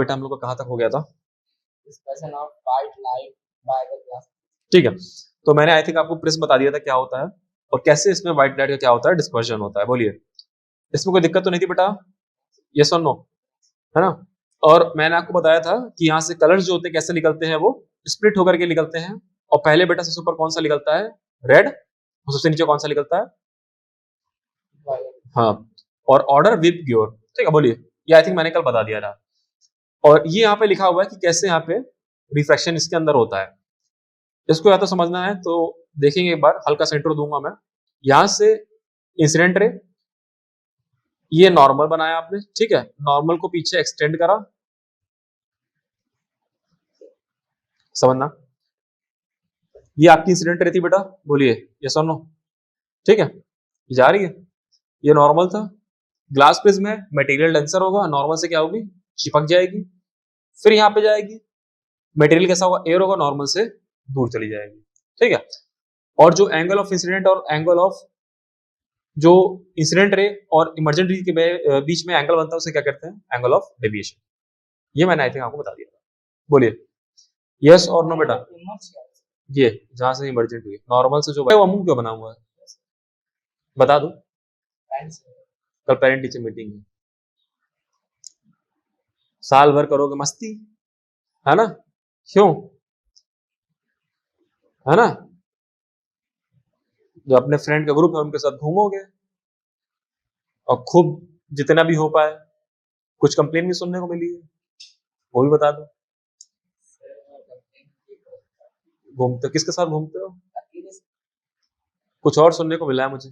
बेटा हम लोग का कहाँ तक हो गया था? Discussion of white light by the glass. ठीक है, तो मैंने आई थिंक आपको प्रिज्म बता दिया था क्या होता है और कैसे इसमें व्हाइट लाइट का क्या होता है, डिस्पर्जन होता है। बोलिए, इसमें कोई दिक्कत तो नहीं थी बेटा? यस और नो, है ना? और मैंने आपको बताया था कि यहाँ से कलर्स जो होते हैं कैसे निकलते हैं, वो स्प्लिट होकर के निकलते हैं। और पहले बेटा सबसे ऊपर कौन सा निकलता है? रेड। और सबसे नीचे कौन सा निकलता है? Violet. हाँ, और ऑर्डर विद ग्योर। ठीक है, बोलिए, ये आई थिंक मैंने कल बता दिया था। और ये यहाँ पे लिखा हुआ है कि कैसे यहाँ पे रिफ्रैक्शन इसके अंदर होता है। इसको या तो समझना है तो देखेंगे एक बार, हल्का सा इंट्रो दूंगा मैं। यहाँ से इंसिडेंट रे, ये नॉर्मल बनाया आपने, ठीक है, नॉर्मल को पीछे एक्सटेंड करा, समझना। ये आपकी इंसिडेंट रे थी बेटा, बोलिए यस और नो। ठीक है, ये जा रही है, ये नॉर्मल था। ग्लास प्रिज्म में मटेरियल डेंसर होगा, नॉर्मल से क्या होगी? चिपक जाएगी, फिर यहाँ पे जाएगी, मटेरियल कैसा होगा? एयर होगा, नॉर्मल से दूर चली जाएगी। ठीक है, और जो एंगल ऑफ इंसिडेंट और एंगल ऑफ जो इंसिडेंट रे और इमर्जेंट रे के बीच में एंगल बनता है उसे क्या कहते हैं? Angle of deviation. ये मैंने आई थिंक आपको बता दिया था। बोलिए यस और नो बेटा। ये जहां से इमर्जेंट हुई, नॉर्मल से जो वो मुंह क्यों बना हुआ है बता दो। कल पेरेंट टीचर मीटिंग है, साल भर करोगे मस्ती, है ना? क्यों? है ना? जो अपने फ्रेंड का ग्रुप है उनके साथ घूमोगे और खूब जितना भी हो पाए। कुछ कंप्लेन भी सुनने को मिली है, वो भी बता दो। घूमते किसके साथ घूमते हो? कुछ और सुनने को मिला है मुझे।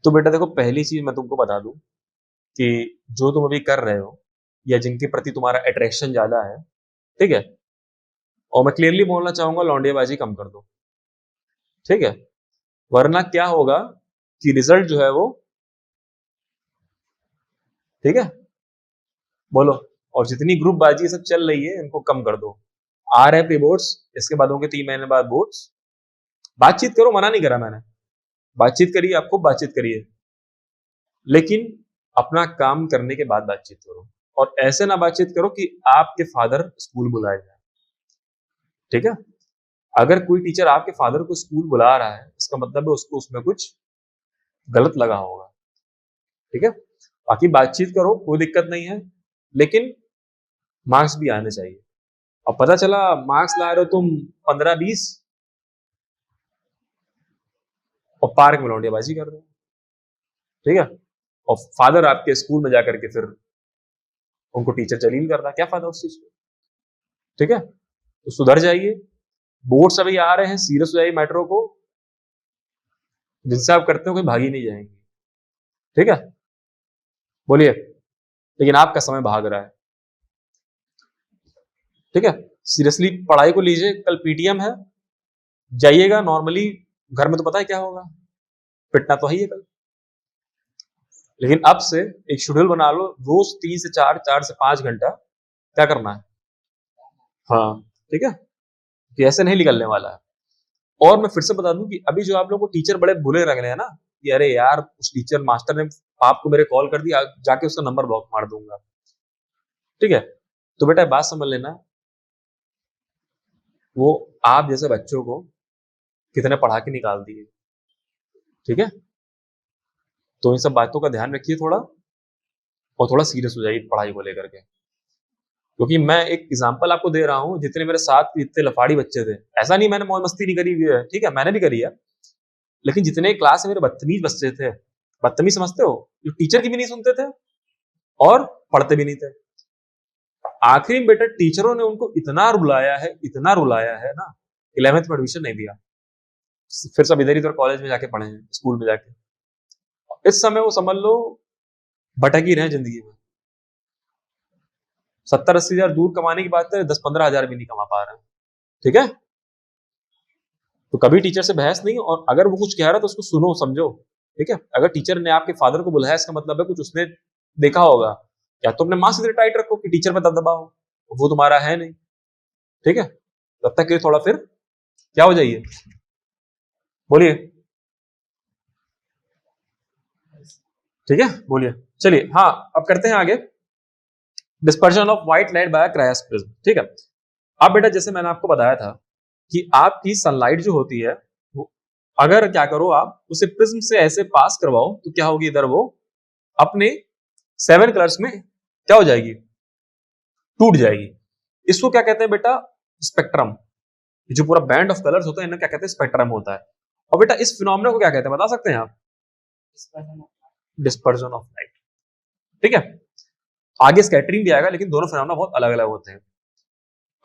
तो बेटा देखो, पहली चीज मैं तुमको बता दूं कि जो तुम अभी कर रहे हो या जिनके प्रति तुम्हारा अट्रैक्शन ज्यादा है, ठीक है, और मैं क्लियरली बोलना चाहूंगा लौंडियाबाजी कम कर दो। ठीक है, वरना क्या होगा कि रिजल्ट जो है वो, ठीक है, बोलो, और जितनी ग्रुप बाजी सब चल रही है इनको कम कर दो। आ रहे प्री बोर्ड्स, इसके बाद होंगे 3 महीने बाद बोर्ड्स। बातचीत करो, मना नहीं करा मैंने, बातचीत करिए, आप खूब बातचीत करिए, लेकिन अपना काम करने के बाद बातचीत करो। और ऐसे ना बातचीत करो कि आपके फादर स्कूल बुलाए जाए। ठीक है, अगर कोई टीचर आपके फादर को स्कूल बुला रहा है इसका मतलब है उसको उसमें कुछ गलत लगा होगा। ठीक है, बाकी बातचीत करो, कोई दिक्कत नहीं है, लेकिन मार्क्स भी आने चाहिए। और पता चला मार्क्स ला रहे हो तुम 15-20 और पार्क में लौंडियाबाजी कर रहे हो। ठीक है, और फादर आपके स्कूल में जाकर के फिर उनको टीचर जलील कर रहा है, क्या फायदा उस चीज को? ठीक है, तो सुधर जाइए। बोर्ड सभी आ रहे हैं, सीरियस हो जाइए मैटरों को, जिनसे आप करते हो कोई भागी नहीं जाएंगे। ठीक है, बोलिए, लेकिन आपका समय भाग रहा है। ठीक है, सीरियसली पढ़ाई को लीजिए, कल पीटीएम है, जाइएगा। नॉर्मली घर में तो पता है क्या होगा, पिटना तो है ही कल, लेकिन अब से एक शेड्यूल बना लो, रोज 3 से 4, 4 से 5 घंटा क्या करना है। हाँ, ठीक है, कि ऐसे नहीं निकलने वाला है। और मैं फिर से बता दूं कि अभी जो आप लोग को टीचर बड़े बुरे लग रहे हैं ना, कि अरे यार उस टीचर मास्टर ने आपको मेरे कॉल कर दिया, जाके उसका नंबर ब्लॉक मार दूंगा। ठीक है, तो बेटा बात समझ लेना, वो आप जैसे बच्चों को कितने पढ़ा के निकाल दिए। ठीक है, तो इन सब बातों का ध्यान रखिए थोड़ा, और थोड़ा सीरियस हो जाइए पढ़ाई को लेकर के। क्योंकि मैं एक एग्जांपल आपको दे रहा हूँ, जितने मेरे साथ इतने लफाड़ी बच्चे थे, ऐसा नहीं मैंने मौज मस्ती नहीं करी हुई है, ठीक है, मैंने भी करी है, लेकिन जितने क्लास में मेरे बदतमीज बच्चे थे, बदतमीज समझते हो, जो टीचर की भी नहीं सुनते थे और पढ़ते भी नहीं थे, आखिरी में बेटा टीचरों ने उनको इतना रुलाया है, इतना रुलाया है ना, 11th में एडमिशन नहीं दिया, फिर सब इधर इधर कॉलेज में जाके पढ़े हैं, स्कूल में जाके। इस समय वो समझ लो भटक ही रहे जिंदगी में। 70-80 हजार दूर कमाने की बात है, 10-15 हजार भी नहीं कमा पा रहे हैं। ठीक है, तो कभी टीचर से बहस नहीं, और अगर वो कुछ कह रहा है तो उसको सुनो समझो। ठीक है, अगर टीचर ने आपके फादर को बुलाया इसका मतलब है कुछ उसने देखा होगा, या तो अपने माँ से टाइट रखो कि टीचर पे दबदबा हो, वो तुम्हारा है नहीं। ठीक है, तब तक के थोड़ा फिर क्या हो जाइए, बोलिए। ठीक है, बोलिए, चलिए, हाँ अब करते हैं आगे। Dispersion of white light by cries prism, ठीक है। अब बेटा जैसे मैंने आपको बताया था कि आपकी सनलाइट जो होती है वो अगर क्या करो आप उसे प्रिज्म से ऐसे पास करवाओ तो क्या होगी, इधर वो अपने 7 कलर्स में क्या हो जाएगी, टूट जाएगी। इसको क्या कहते हैं बेटा, स्पेक्ट्रम। जो पूरा बैंड ऑफ कलर्स होता है इन्हें क्या कहते हैं, स्पेक्ट्रम होता है। और बेटा इस फिनोमेना को क्या कहते हैं बता सकते हैं आप, Dispersion of dispersion of light, ठीक है। आगे स्कैटरिंग भी आएगा लेकिन दोनों फिनोमेना बहुत अलग अलग होते हैं।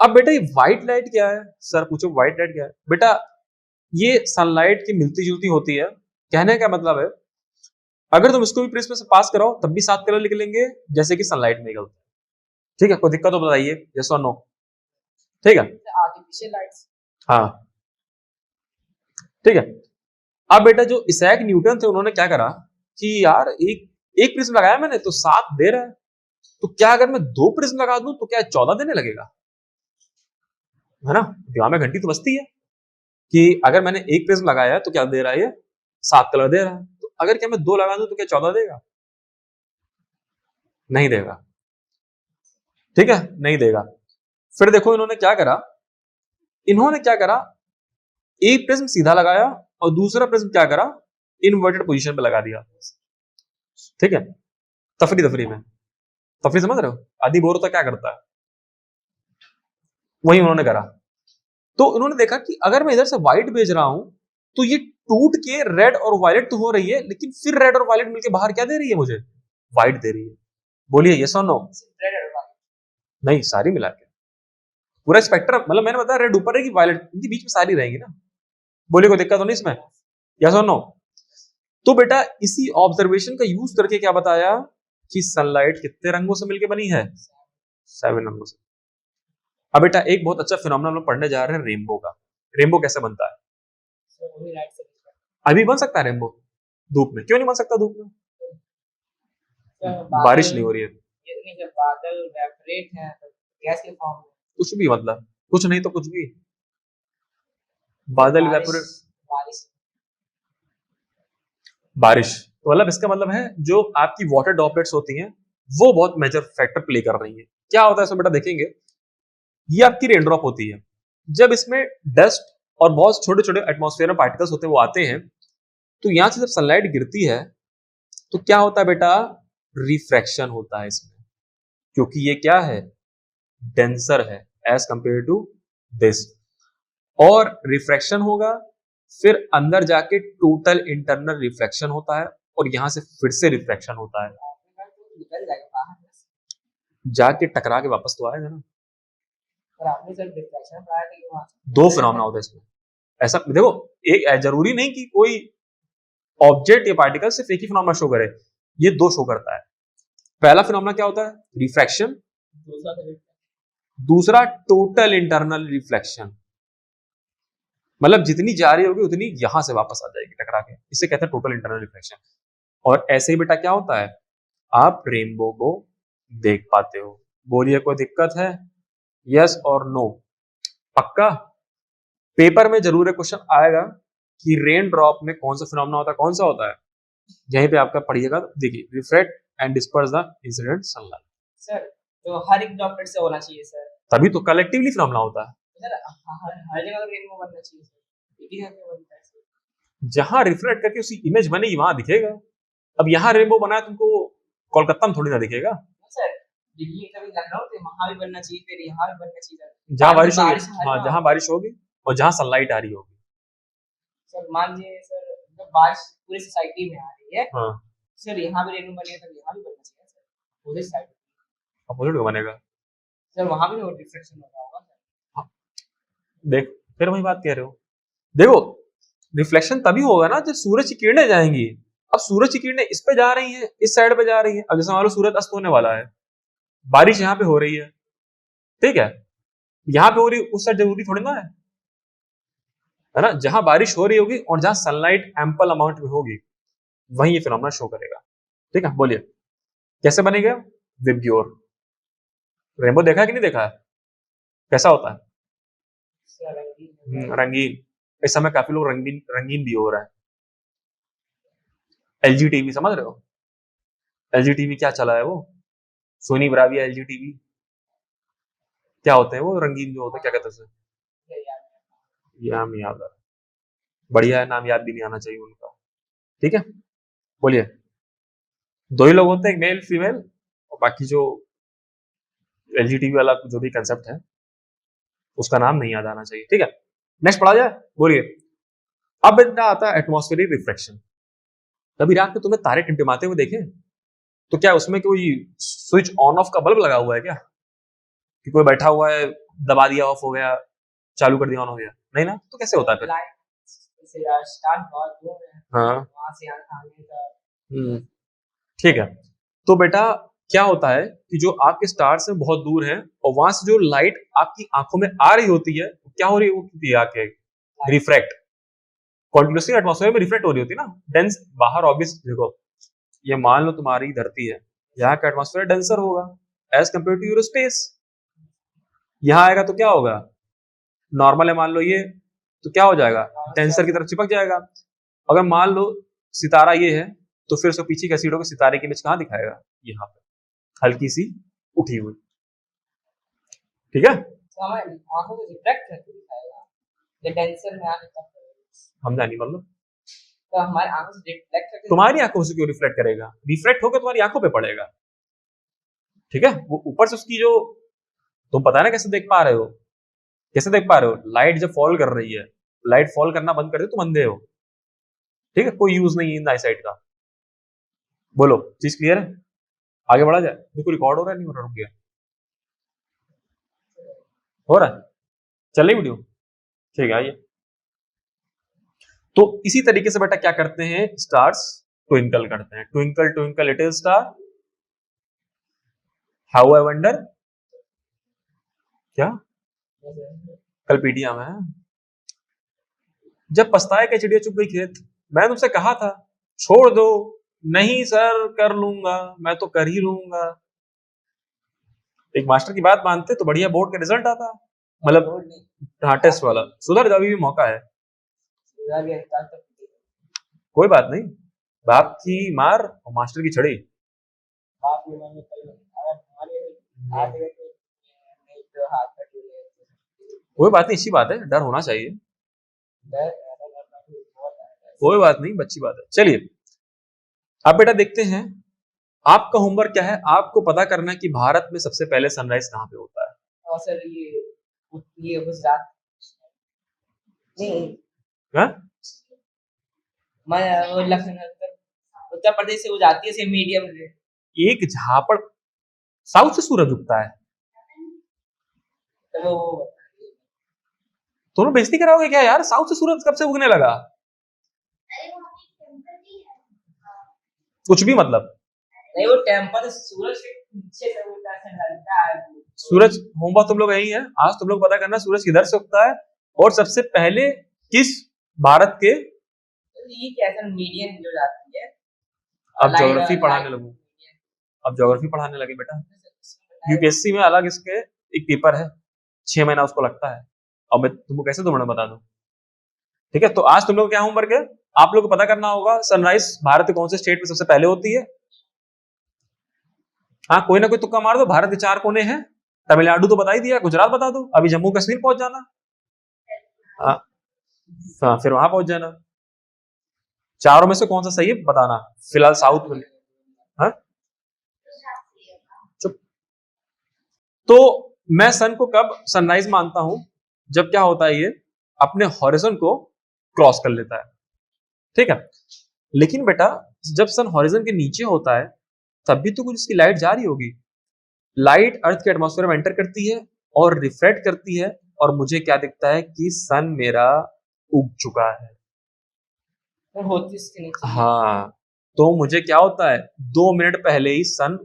अब बेटा ये व्हाइट लाइट क्या है, सर पूछो व्हाइट लाइट क्या है, बेटा ये सनलाइट की मिलती जुलती होती है। कहने का मतलब है अगर तुम इसको भी प्रिज्म से पास कराओ तब भी 7 कलर निकलेंगे जैसे कि सनलाइट में निकलते हैं, ठीक है। कोई दिक्कत हो बताइए, यस और नो, ठीक है। the artificial lights. हाँ ठीक है। अब बेटा जो इसैक न्यूटन थे उन्होंने क्या करा कि यार एक एक प्रिज्म लगाया मैंने तो 7 दे रहा है, तो क्या अगर मैं 2 प्रिज्म लगा दूं तो क्या 14 देने लगेगा, है ना। दिमाग में घंटी तो बजती है कि अगर मैंने एक प्रिज्म लगाया है तो क्या दे रहा है, ये 7 कलर दे रहा है। तो अगर क्या मैं 2 लगा दूं तो क्या 14 देगा, नहीं देगा, ठीक है, नहीं देगा। फिर देखो इन्होंने क्या करा, इन्होंने क्या करा, एक प्रिज्म सीधा लगाया और दूसरा प्रिज्म क्या करा, इन्वर्टेड पोजीशन पे लगा दिया, ठीक है। तफरी तफरी में, तफरी समझ रहे हो, आदि बोर होता क्या करता है, वही उन्होंने करा। तो उन्होंने देखा कि अगर मैं इधर से व्हाइट भेज रहा हूं तो ये टूट के रेड और वायलेट तो हो रही है, लेकिन फिर रेड और वायलेट मिलके बाहर क्या दे रही है मुझे, व्हाइट दे रही है। बोलिए यस और no, Is it red or white? नहीं सारी मिला के पूरा स्पेक्ट्रम, मतलब मैंने बताया रेड ऊपर रहेगी वायलेट इनके बीच में सारी रहेंगी ना। बोलिए कोई दिक्कत तो नहीं इसमें, यस और नो। तो बेटा इसी ऑब्जर्वेशन का यूज करके क्या बताया कि सनलाइट कितने रंगों से मिलकर बनी है, 7 रंगों से। अब बेटा एक बहुत अच्छा फिनोमेना हम लोग पढ़ने जा रहे हैं रेनबो का। रेनबो कैसे बनता है, So only lights are different. अभी बन सकता है रेनबो धूप में, क्यों नहीं बन सकता धूप में, So बारिश नहीं हो रही है, ये नहीं जब बादल evaporate हैं तो गैस के फॉर्म में कुछ भी मतलब कुछ नहीं तो कुछ भी, बादल इवेपोरेट, बारिश बारिश तो मतलब इसका मतलब है जो आपकी वाटर ड्रॉपलेट्स होती हैं वो बहुत मेजर फैक्टर प्ले कर रही हैं। क्या होता है इसमें बेटा देखेंगे, ये आपकी रेन ड्रॉप होती है, जब इसमें डस्ट और बहुत छोटे छोटे एटमॉस्फेयर में पार्टिकल्स होते हैं वो आते हैं, तो यहां से जब सनलाइट गिरती है तो क्या होता है बेटा, रिफ्रैक्शन होता है इसमें, क्योंकि ये क्या है, डेंसर है एज कंपेयर टू दिस, और रिफ्रैक्शन होगा, फिर अंदर जाके टोटल इंटरनल रिफ्लेक्शन होता है और यहां से फिर से रिफ्लेक्शन होता है, तो निकल जाएगा बाहर बस। जाके टकरा के वापस तो आएगा ना। और आपने जब डिफ्लेक्शन पढ़ाया था कि वहाँ दो फिनोमेना होता है इसमें, ऐसा देखो एक जरूरी नहीं कि कोई ऑब्जेक्ट या पार्टिकल सिर्फ एक ही फिनोमेना शो करे, ये दो शो करता है। पहला फिनोमेना क्या होता है, रिफ्रैक्शन, दूसरा तो दूसरा टोटल इंटरनल रिफ्लेक्शन, मतलब जितनी जा रही होगी उतनी यहां से वापस आ जाएगी टकरा के, इसे कहते हैं टोटल इंटरनल रिफ्लेक्शन। और ऐसे ही बेटा क्या होता है, आप रेनबो को देख पाते हो। बोलिए कोई दिक्कत है, यस और नो, पक्का। पेपर में जरूर एक क्वेश्चन आएगा कि रेन ड्रॉप में कौन सा फिनोमेना होता है, कौन सा होता है, यहीं पे आपका पढ़िएगा, देखिए reflect and disperse the incident sunlight, sir तो हर एक ड्रॉपलेट से होना चाहिए सर। तभी तो कलेक्टिवली फिनोमेना होता है। सर हर जगह रेनबो बनना चाहिए सर, एक ही जगह बनता है सर। जहां रिफ्लेक्ट करके उसकी इमेज बनेगी वहां दिखेगा। अब यहाँ रेनबो बना है तुमको कोलकाता में थोड़ी ना दिखेगा, सर दिल्ली कभी लखनऊ तो वहाँ भी बनना चाहिए, फिर यहाँ भी बनना चाहिए। जहां बाद में बारिश होगी, हर हाँ जगह। जहां बारिश होगी और जहां सनलाइट आ रही होगी। सर मान लीजिए सर जब बारिश पूरी सोसाइटी में आ रही है, हाँ सर यहाँ भी रेनबो बनेगा तो यहाँ भी बनना चाहिए सर, पूरी साइड। अपोजिट में बनेगा, सर वहाँ भी रिफ्लेक्शन हो रहा होगा सर। देख फिर वही बात कह रहे हो। देखो रिफ्लेक्शन तभी होगा ना जब सूरज की किरणें जाएंगी। अब सूरज की किरणें इस पे जा रही हैं, इस साइड पे जा रही हैं। अब जैसे मान लो सूरज अस्त होने वाला है, बारिश यहाँ पे हो रही है, ठीक है, यहाँ पे हो रही है, उस साइड जरूरी थोड़ी ना है ना। जहां बारिश हो रही होगी और जहां सनलाइट एम्पल अमाउंट में होगी वहीं ये फिनोमेना शो करेगा, ठीक है। बोलिए कैसे बनेगा, विब्ग्योर। रेनबो देखा है कि नहीं देखा है, कैसा होता है, सर रंगीन रंगीन। इस समय काफी लोग रंगीन रंगीन भी हो रहा है। एलजी टीवी समझ रहे हो, एलजी टीवी क्या चला है वो, सोनी ब्राविया एलजी टीवी क्या होते हैं वो रंगीन जो होते हैं, क्या कहते हैं उसे? ये नाम नहीं याद आ रहा। बढ़िया है, नाम याद भी नहीं आना चाहिए उनका। ठीक है, बोलिए। दो ही लोग होते हैं, एक मेल फीमेल, और बाकी जो एलजी टीवी वाला जो भी कंसेप्ट है उसका नाम नहीं याद आना चाहिए। ठीक है, नेक्स्ट पढ़ा जाए, बोलिए। अब बेटा आता है एटमॉस्फेरिक रिफ्रैक्शन। कभी रात में तुम्हें तारे टिमटिमाते हुए देखे? तो क्या उसमें कोई स्विच ऑन ऑफ का बल्ब लगा हुआ है क्या, कि कोई बैठा हुआ है, दबा दिया ऑफ हो गया, चालू कर दिया ऑन हो गया? नहीं ना, तो कैसे होता है फिर? स्टार्ट बहुत दूर है, हाँ, वहां से आने का। ठीक है। तो बेटा क्या होता है कि जो आपके स्टार से बहुत दूर है और वहां से जो लाइट आपकी आंखों में आ रही होती है, क्या हो रही होती है? आके रिफ्रैक्ट, कॉन्टिन्यूसली एटमॉस्फेयर में रिफ्लेक्ट हो रही होती है ना, डेंस बाहर। ऑब्वियस देखो, ये मान लो तुम्हारी धरती है, यहाँ का एटमॉस्फेयर डेंसर होगा as compare to your space. यहाँ आएगा तो क्या होगा? नॉर्मल है मान लो ये, तो क्या हो जाएगा? डेंसर की तरफ चिपक जाएगा। अगर मान लो सितारा ये है, तो फिर उसको पीछे कैसे होगा? सितारे की इमेज कहाँ दिखाएगा? यहाँ पे हल्की सी उठी हुई। ठीक है, तो हमारे आंखों को रिफ्लेक्ट करके दिखाएगा, ये डेंसर में आने तक। समझा नहीं? मतलब तो हमारे आंखों से रिफ्लेक्ट करके तुम्हारी आंखों से क्यों रिफ्लेक्ट करेगा? रिफ्लेक्ट होकर तुम्हारी आंखों पे पड़ेगा। ठीक है, वो ऊपर से उसकी जो, तुम पता है ना कैसे देख पा रहे हो? कैसे देख पा रहे हो? लाइट जब फॉल कर रही है, लाइट फॉल करना बंद कर दे तुम अंधे हो। ठीक है, कोई यूज नहीं है इन आईसाइट का। बोलो, चीज क्लियर है? आगे बढ़ा जाए? देखो रिकॉर्ड हो रहा है, नहीं हो रहा? रुक गया, हो रहा है, चल रही वीडियो? ठीक है, आइए। तो इसी तरीके से बेटा क्या करते हैं, स्टार्स ट्विंकल करते हैं। Twinkle twinkle little star, how I wonder, क्या कल पीटिया में है? जब पछताए के चिड़िया चुग गई खेत। मैं तुमसे कहा था छोड़ दो, नहीं सर कर लूंगा, मैं तो कर ही लूंगा। एक मास्टर की बात मानते तो बढ़िया बोर्ड का रिजल्ट आता, मतलब हाँ टेस्ट वाला। सुधर जाओ, अभी भी मौका है, कोई बात नहीं। बाप की मार और मास्टर की छड़ी। बाप ने मैंने कल अगर हमारे हाथ में नहीं तो हाथ में कोई बात नहीं, अच्छी बात है, डर होना चाहिए, कोई बात नहीं, अच्छी बात है। चलिए अब बेटा देखते हैं, आपका होमवर्क क्या है? आपको पता करना है कि भारत में सबसे पहले सनराइज कहाँ पे होता है। और सर ये गुजरात नहीं, हाँ? मैं वो लखनऊ उत्तर प्रदेश से वो जाती है, मीडियम रेट। एक झापड़ साउथ से सूरज उगता है, तो वो तुम बेइज्जती कराओगे क्या यार? साउथ से सूरज कब से उगने लगा? कुछ भी मतलब। नहीं, वो टेम्पल सूरज के पीछे से उगता है, ढलता है सूरज, होमवर्क तुम लोग यही है, आज तुम लोग पता करना सूरज किधर से उगता है और सबसे पहले किस भारत के। ये कैसा मीडियम जो जाती है। अब ज्योग्राफी पढ़ाने लगूं, अब ज्योग्राफी पढ़ाने लगे बेटा। यूपीएससी में अलग इसके एक पेपर है, 6 महीना उसको लगता है, और मैं तुमको कैसे 2 मिनट बता दूं? ठीक है, तो आज तुम लोग क्या होमवर्क है, आप लोग को पता करना होगा सनराइज भारत के कौन से स्टेट में सबसे पहले होती है। हाँ, कोई ना कोई तुक्का मार दो। भारत के 4 कोने हैं, तमिलनाडु तो बता ही दिया, गुजरात बता दो, अभी जम्मू कश्मीर पहुंच जाना। हाँ, फिर वहां पहुंच जाना। चारों में से कौन सा सही है बताना, फिलहाल साउथ में। हाँ, चुप। तो मैं सन को कब सनराइज मानता हूं? जब क्या होता है, ये अपने हॉरिजन को क्रॉस कर लेता है। ठीक है, लेकिन बेटा जब सन हॉरिजन के नीचे होता है तब भी तो कुछ उसकी लाइट जा रही होगी। लाइट अर्थ के एटमॉस्फेयर में एंटर करती है और रिफ्लेक्ट करती है, और मुझे क्या दिखता है कि सन मेरा उग चुका है। तो होती इसके नीचे। हाँ, तो मुझे क्या होता है, 2 मिनट पहले ही सन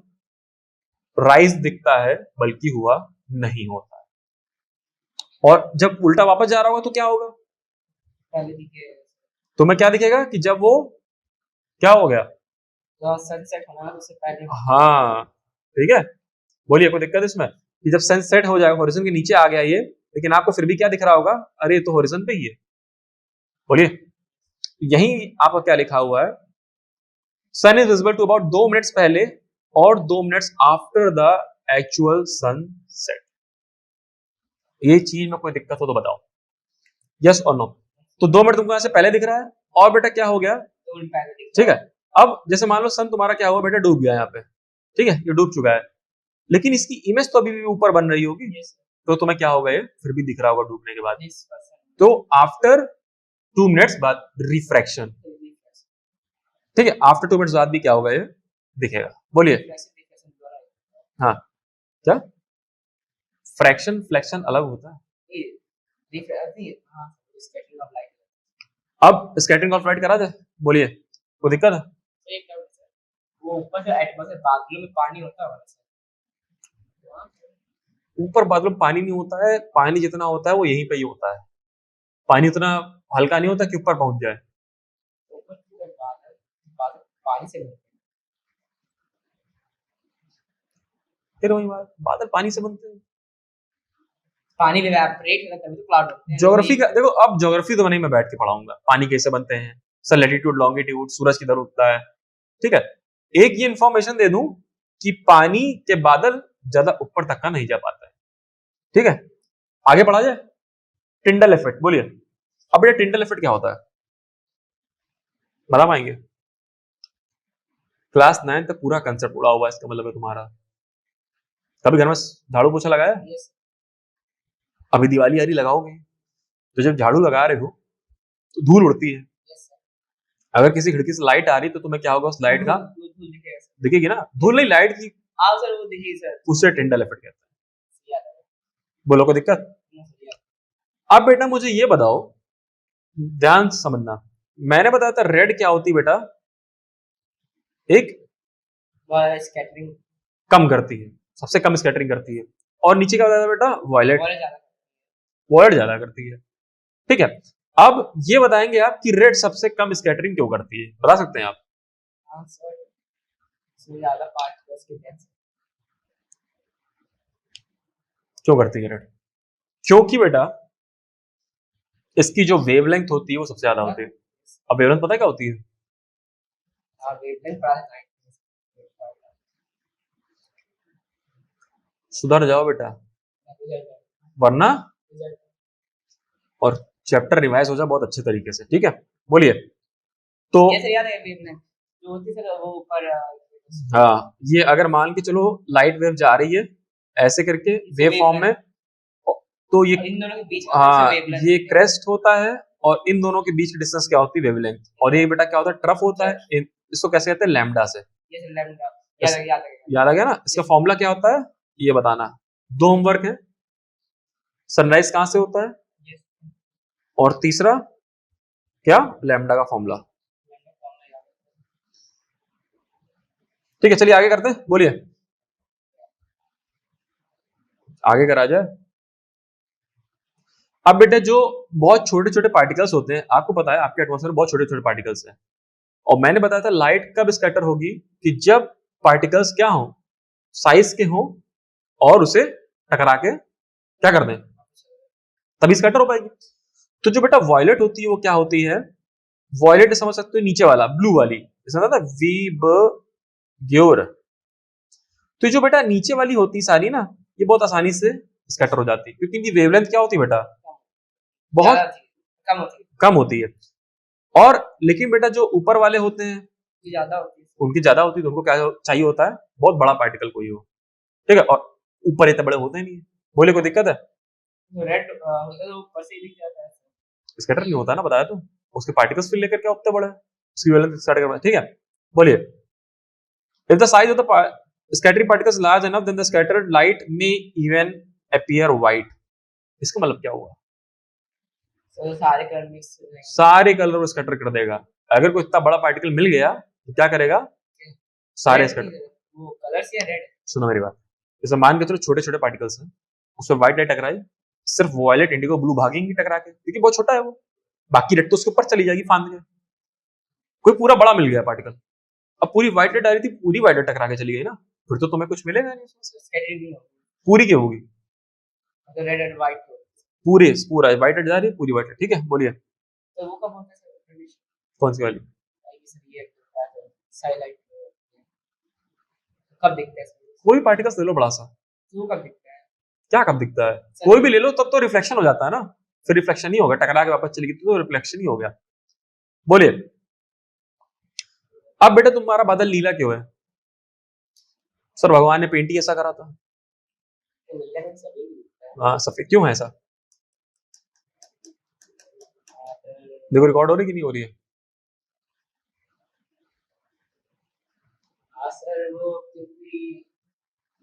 राइज दिखता है, बल्कि हुआ नहीं होता है। और जब उल्टा वापस जा रहा होगा तो क्या होगा? पहले दिखे तुम्हें क्या दिखेगा कि जब वो क्या हो गया, सनसेट होना उससे पहले। हाँ, ठीक है, बोलिए, कोई दिक्कत इसमें कि जब सनसेट हो जाएगा, हॉरिजन के नीचे आ गया ये, लेकिन आपको फिर भी क्या दिख रहा होगा, अरे ये तो हॉरिजन पे ही है। बोलिए, यही आपका क्या लिखा हुआ है, sun is visible to about 2 minutes पहले और 2 minutes after the actual sunset. ये चीज में कोई दिक्कत हो तो बताओ, यस और नो। तो 2 मिनट तुमको यहाँ से पहले दिख रहा है, और बेटा क्या हो गया, ठीक है। अब जैसे मान लो सन तुम्हारा क्या हुआ बेटा, डूब गया यहाँ पे, ठीक है, ये डूब चुका है, लेकिन इसकी इमेज तो अभी भी ऊपर बन रही होगी, तो तुम्हें क्या होगा, ये फिर भी दिख रहा होगा डूबने के बाद। तो आफ्टर 2 मिनट्स बाद रिफ्रैक्शन, ठीक है, आफ्टर 2 मिनट्स बाद भी क्या होगा, ये दिखेगा। बोलिए, हाँ क्या, फ्रैक्शन फ्लैक्शन अलग होता है। अब स्कैटरिंग ऑफ लाइट करा दे, बोलिए, कोई दिक्कत है? वो ऊपर जो एटमॉस्फेयर बादलों में पानी होता है, ऊपर बादलों में पानी नहीं होता है, पानी जितना होता है वो यहीं पे ही होता है। पानी उतना हल्का नहीं होता कि ऊपर पहुंच जाए। पानी से फिर वही बात, बादल पानी से बनते हैं। पानी इवेपोरेट होता है तो क्लाउड होते हैं। ज्योग्राफी का देखो, अब ज्योग्राफी तो नहीं मैं बैठ के पढ़ाऊंगा, पानी कैसे बनते हैं, सर लैटिट्यूड लॉन्गिट्यूड, सूरज किधर उगता है, ठीक है। एक ये इंफॉर्मेशन दे दूं कि पानी के बादल ज्यादा ऊपर तक का नहीं जा पाता है, ठीक है। आगे पढ़ा जाए, टिंडल इफेक्ट, बोलिए। अब ये टिंडल इफेक्ट क्या होता है, बता पाएंगे? क्लास 9 तक पूरा कंसेप्ट उड़ा हुआ है, इसका मतलब है तुम्हारा। कभी घर में झाड़ू पोछा लगाया? अभी दिवाली आ रही, लगाओगे तो जब झाड़ू लगा रहे हो तो धूल उड़ती है। अगर किसी खिड़की से लाइट आ रही तो तुम्हें क्या होगा, उस लाइट का दिखेगी ना, धूल नहीं, लाइट की, सर वो दिखेगी सर, उससे टिंडल इफेक्ट कहते हैं। बोलो कोई दिक्कत? अब बेटा मुझे ये बताओ, ध्यान से समझना, मैंने बताया था रेड क्या होती बेटा, एक स्कैटरिंग कम करती है, सबसे कम स्कैटरिंग करती है, और नीचे क्या बताया था बेटा, वायलेट, वायलेट ज्यादा करती है, ठीक है। अब ये बताएंगे आप कि रेड सबसे कम स्कैटरिंग क्यों करती है, बता सकते हैं आप? क्यों करती है रेड? क्योंकि बेटा इसकी जो वेवलेंथ होती है वो सबसे ज्यादा होती है। अब वेवलेंथ पता है क्या होती है? सुधर जाओ बेटा, वरना और चैप्टर रिवाइज हो जाए बहुत अच्छे तरीके से, ठीक है। बोलिए, तो याद है वेवलेंथ जो होती है सर, वो ऊपर हाँ, ये अगर मान के चलो लाइट वेव जा रही है ऐसे करके वेव फॉर्म में, तो ये इन दोनों के बीच हाँ ये क्रेस्ट होता है, और इन दोनों के बीच की डिस्टेंस क्या होती है, वेवलेंथ। और ये बेटा क्या होता है, ट्रफ होता है, इसको कैसे कहते हैं, लैम्डा से। याद आ गया ना? इसका फॉर्मूला क्या होता है ये बताना। 2 होमवर्क है, सनराइज कहां से होता है, और तीसरा क्या, लैम्डा का फॉर्मूला, ठीक है। चलिए आगे करते हैं, बोलिए, आगे करा जाए। अब बेटे जो बहुत छोटे छोटे पार्टिकल्स होते हैं, आपको पता है आपके एटमॉस्फेयर में बहुत छोटे छोटे पार्टिकल्स हैं, और मैंने बताया था लाइट कब स्कैटर होगी, कि जब पार्टिकल्स क्या हो, साइज के हो, और उसे टकरा के क्या कर दें, तभी स्कैटर हो पाएगी। तो जो बेटा वॉयलेट होती है वो क्या होती है, वॉयलेट समझ सकते हो नीचे वाला ब्लू वाली, जैसा था वीबग्योर। तो जो बेटा नीचे वाली होती सारी ना, ये बहुत आसानी से स्कैटर हो जाती है, क्योंकि इनकी वेवलेंथ क्या होती है बेटा, बहुत कम होती है। और लेकिन बेटा जो ऊपर वाले होते हैं ज्यादा होती है, उनकी ज्यादा होती है, तो उनको क्या चाहिए होता है, बहुत बड़ा पार्टिकल कोई हो, ठीक है, और ऊपर इतने बड़े होते नहीं। बोले कोई दिक्कत है? रेड होता है तो ऊपर से दिख जाता है, स्कैटर नहीं होता ना, बताया तो, उसके पार्टिकल्स फिर लेकर क्या उतने बड़े, उसकी वेवलेंथ स्टार्ट करना, ठीक है। बोलिए, if the size of the scattering particles large enough then the scattered light may even appear white। इसका मतलब क्या हुआ, तो सारे कलर मिक्स हो जाएंगे, सारे कलर को स्कैटर कर देगा। अगर कोई इतना बड़ा पार्टिकल मिल गया तो क्या करेगा, सारे स्कैटर, वो कलर्स या रेड। सुनो मेरी बात, जैसे मान के चलो छोटे छोटे पार्टिकल्स हैं, उसमें व्हाइट लाइट टकराई, सिर्फ वॉयलेट इंडिगो ब्लू भागेंगी टकरा के, क्योंकि बहुत छोटा है वो, बाकी रेड तो उसके ऊपर चली जाएगी फांद के। कोई पूरा बड़ा मिल गया पार्टिकल, अब पूरी व्हाइट लाइट आ रही थी, पूरी व्हाइट लाइट टकरा के चली गई ना, फिर तो तुम्हें कुछ मिलेगा नहीं, पूरी क्या होगी, रेड एंड व्हाइट पूरी पूरा व्हाइट लाइट जा रही है, पूरी व्हाइट लाइट, ठीक है। बोलिए, तो वो कब होता है कंडीशन, कौन सी वाली, साइलाइट कब दिखता है सूरज? कोई पार्टिकल्स ले लो बड़ा सा, वो कब दिखता है? क्या कब दिखता है? सर, कोई भी ले लो तब तो रिफ्लेक्शन हो जाता है ना, फिर रिफ्लेक्शन ही होगा, टकरा के वापस चली गई तो रिफ्लेक्शन ही हो गया। बोलिए अब बेटा तुम्हारा बादल नीला क्यों है? सर भगवान ने पेंट ही ऐसा करा था। तो नीला रंग सभी दिखता है। हाँ सफेद क्यों है ऐसा? देखो रिकॉर्ड हो रही कि नहीं हो रही है? हाँ सर, वो क्योंकि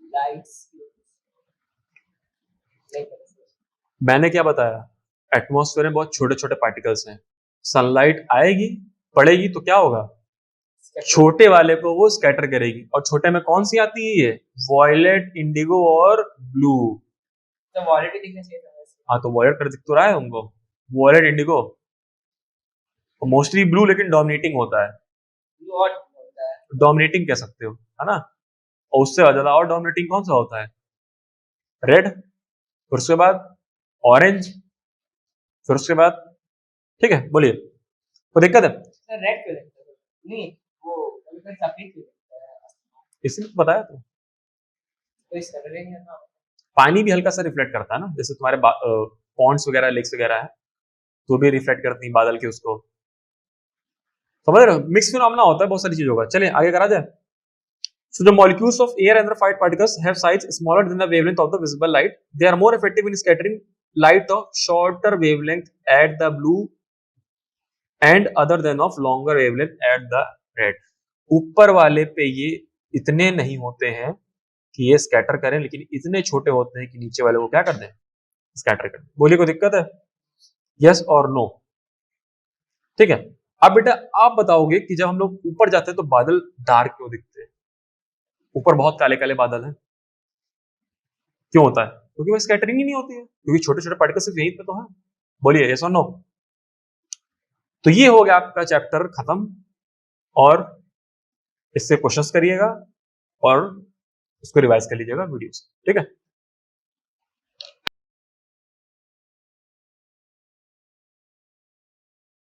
लाइट्स नहीं पता सर। मैंने क्या बताया, एटमॉस्फेयर में बहुत छोटे छोटे पार्टिकल्स हैं, सनलाइट आएगी पड़ेगी तो क्या होगा, छोटे वाले को वो स्कैटर करेगी, और छोटे में कौन सी आती है, ये वॉयलेट, इंडिगो और ब्लू। तो वॉलेट ही दिखना चाहिए था वैसे। हाँ तो वॉयलेट कर दिख तो रहा है उनको, वॉयलेट इंडिगो, मोस्टली ब्लू लेकिन डोमिनेटिंग होता है, ब्लू और होता है। डोमिनेटिंग कह सकते हो, है ना। और उससे ज्यादा और डोमिनेटिंग कौन सा होता है, रेड, फिर उसके बाद ऑरेंज, फिर उसके बाद, ठीक है बोलिए कोई दिक्कत है? सर रेड क्यों दिखता है? नहीं, वो कभी-कभी सफेद क्यों दिखता है? इसलिए तो बताया तो, कोई सरल ही नहीं है ना। पानी भी हल्का सा रिफ्लेक्ट करता है ना, जैसे तुम्हारे पॉन्ड्स वगैरह, लेक्स वगैरह है तो भी रिफ्लेक्ट करती है बादल के उसको, समझ रहे हो, मिक्स फिनोमेना होता है बहुत सारी चीजों का। चलिए आगे करा जाए। So the molecules of air and rarefied particles have size smaller than the wavelength of the visible light. They are more effective in scattering light of shorter wavelength at the blue and other than of longer wavelength at the red. ऊपर वाले पे ये इतने नहीं होते हैं कि ये स्कैटर करें, लेकिन इतने छोटे होते हैं कि नीचे वाले को क्या कर दें, स्कैटर कर दें। बोलिए कोई दिक्कत है? यस और नो? ठीक है। अब बेटा आप बताओगे कि जब हम लोग ऊपर जाते हैं तो बादल डार्क क्यों दिखते हैं, ऊपर बहुत काले काले बादल हैं, क्यों होता है? क्योंकि वो स्कैटरिंग ही नहीं होती है, क्योंकि छोटे छोटे पार्टिकल सिर्फ यहीं पे तो है। बोलिए यस और नो? तो ये हो गया आपका चैप्टर खत्म, और इससे क्वेश्चंस करिएगा और उसको रिवाइज कर लीजिएगा वीडियो से, ठीक है।